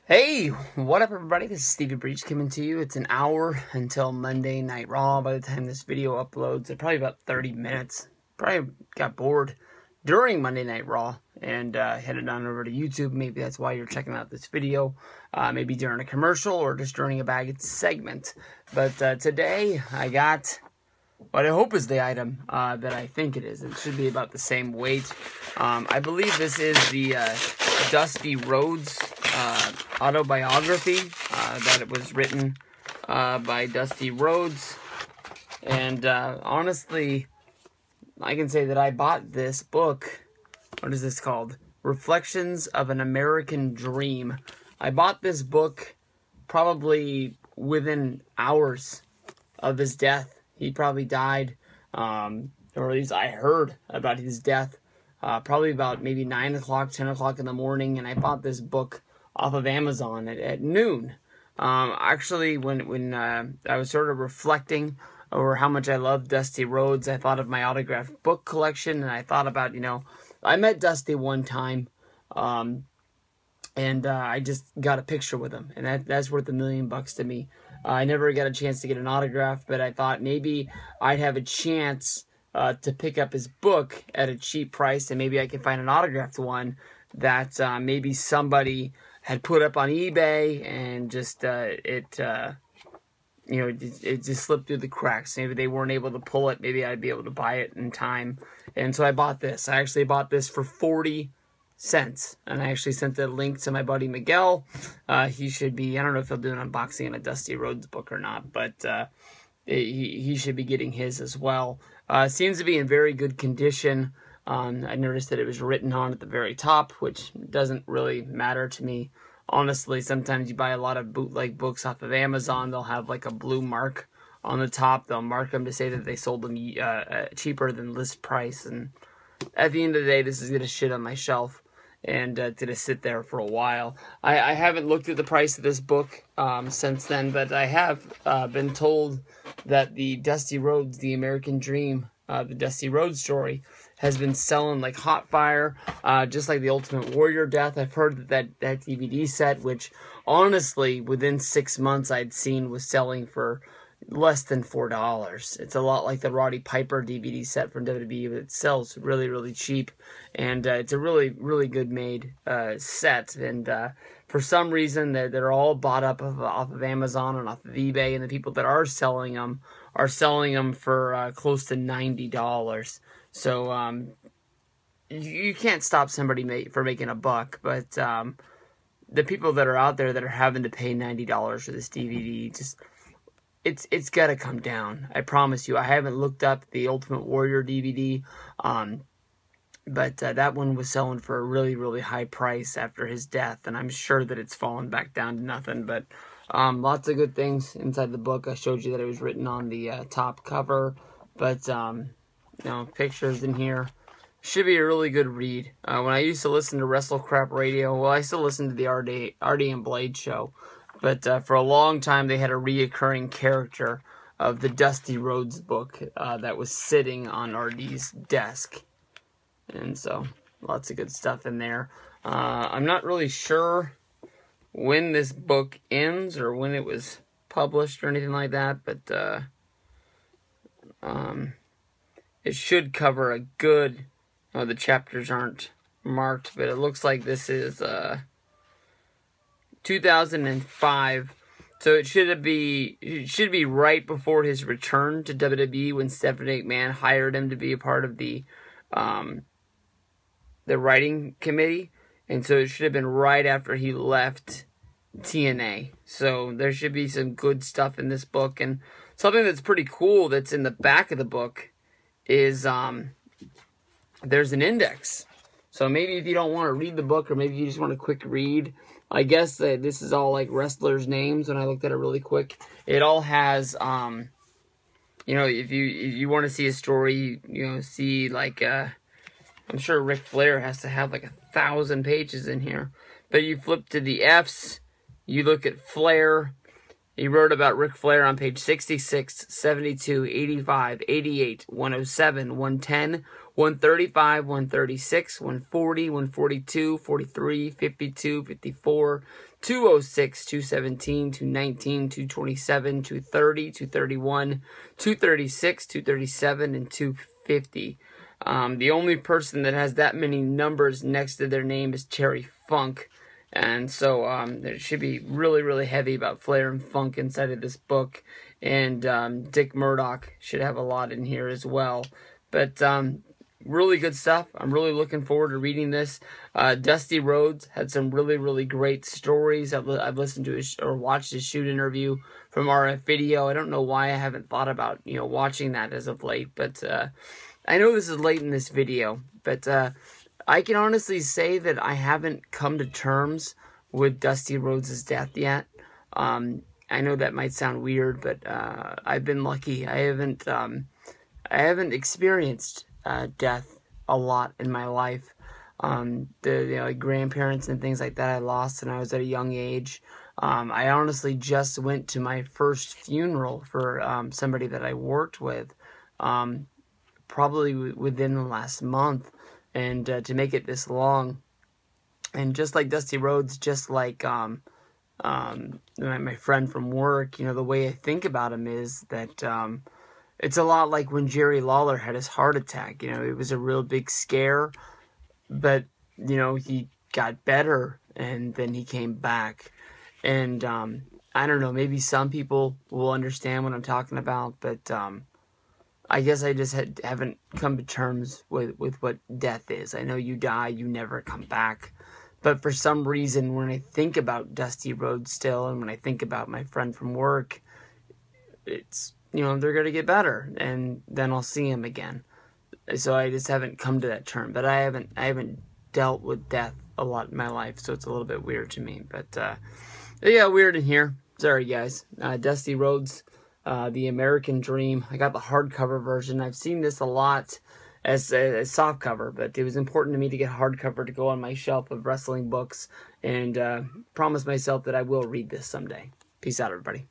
Hey, what up everybody? This is Stevie Breach coming to you. It's an hour until Monday Night Raw. By the time this video uploads, it's probably about 30 minutes. Probably got bored during Monday Night Raw and headed on over to YouTube. Maybe that's why you're checking out this video. Maybe during a commercial or just during a baggage segment. But today I got what I hope is the item that I think it is. It should be about the same weight. I believe this is the Dusty Rhodes autobiography that it was written by Dusty Rhodes. And honestly, I can say that I bought this book. What is this called? Reflections of an American Dream. I bought this book probably within hours of his death. He probably died, or at least I heard about his death, probably about maybe 9 o'clock, 10 o'clock in the morning, and I bought this book off of Amazon at noon. Actually, when I was sort of reflecting over how much I love Dusty Rhodes, I thought of my autographed book collection, and I thought about, I met Dusty one time, and I just got a picture with him, and that's worth $1 million to me. I never got a chance to get an autograph, but I thought maybe I'd have a chance to pick up his book at a cheap price, and maybe I could find an autographed one that maybe somebody had put up on eBay, and just it just slipped through the cracks. Maybe they weren't able to pull it. Maybe I'd be able to buy it in time. And so I bought this. I actually bought this for 40 cents. And I actually sent the link to my buddy Miguel. He should be, I don't know if he'll do an unboxing on a Dusty Rhodes book or not, but he should be getting his as well. Seems to be in very good condition. I noticed that it was written on at the very top, which doesn't really matter to me. Honestly, sometimes you buy a lot of bootleg books off of Amazon, they'll have like a blue mark on the top. They'll mark them to say that they sold them cheaper than list price. And at the end of the day, this is going to shit on my shelf and to sit there for a while. I haven't looked at the price of this book since then, but I have been told that the Dusty Rhodes, The American Dream, the Dusty Rhodes story, has been selling like hot fire, just like the Ultimate Warrior Death. I've heard that DVD set, which honestly, within 6 months I'd seen was selling for less than $4. It's a lot like the Roddy Piper DVD set from WWE, but it sells really, really cheap, and it's a really, really good made set. And for some reason, they're all bought up off of Amazon and off of eBay, and the people that are selling them for close to $90. So you can't stop somebody for making a buck, but the people that are out there that are having to pay $90 for this DVD, just it's got to come down. I promise you. I haven't looked up the Ultimate Warrior DVD, but that one was selling for a really, really high price after his death, and I'm sure that it's fallen back down to nothing. But lots of good things inside the book. I showed you that it was written on the top cover, but pictures in here. Should be a really good read. When I used to listen to Wrestle Crap Radio, well, I still listen to the RD and Blade show, but for a long time they had a reoccurring character of the Dusty Rhodes book that was sitting on RD's desk, and so lots of good stuff in there. I'm not really sure when this book ends or when it was published or anything like that, but it should cover a good, the chapters aren't marked, but it looks like this is 2005. So it should be right before his return to WWE, when Stephanie McMahon hired him to be a part of the writing committee. And so it should have been right after he left TNA. So there should be some good stuff in this book. And something that's pretty cool that's in the back of the book is there's an index. So maybe if you don't want to read the book, or maybe you just want a quick read, I guess this is all like wrestlers' names. When I looked at it really quick, it all has if you want to see a story, see like I'm sure Ric Flair has to have like 1,000 pages in here. But you flip to the F's, you look at Flair. He wrote about Ric Flair on page 66, 72, 85, 88, 107, 110, 135, 136, 140, 142, 43, 52, 54, 206, 217, 219, 227, 230, 231, 236, 237, and 250. The only person that has that many numbers next to their name is Cherry Funk. And so it should be really, really heavy about Flair and Funk inside of this book. And Dick Murdoch should have a lot in here as well. But really good stuff. I'm really looking forward to reading this. Dusty Rhodes had some really, really great stories. I've listened to his, or watched his shoot interview from RF Video. I don't know why I haven't thought about, watching that as of late. But I know this is late in this video. But I can honestly say that I haven't come to terms with Dusty Rhodes' death yet. I know that might sound weird, but I've been lucky. I haven't experienced death a lot in my life. The grandparents and things like that I lost when I was at a young age. I honestly just went to my first funeral for somebody that I worked with, probably within the last month. And to make it this long, and just like Dusty Rhodes, just like my friend from work, the way I think about him is that it's a lot like when Jerry Lawler had his heart attack. It was a real big scare, but he got better and then he came back. And I don't know, maybe some people will understand what I'm talking about, but I guess I just haven't come to terms with what death is. I know you die, you never come back. But for some reason, when I think about Dusty Rhodes still, and when I think about my friend from work, it's, they're going to get better, and then I'll see him again. So I just haven't come to that term. But I haven't dealt with death a lot in my life, so it's a little bit weird to me. But yeah, weird in here. Sorry, guys. Dusty Rhodes. The American Dream. I got the hardcover version. I've seen this a lot as a softcover, but it was important to me to get hardcover to go on my shelf of wrestling books, and promise myself that I will read this someday. Peace out, everybody.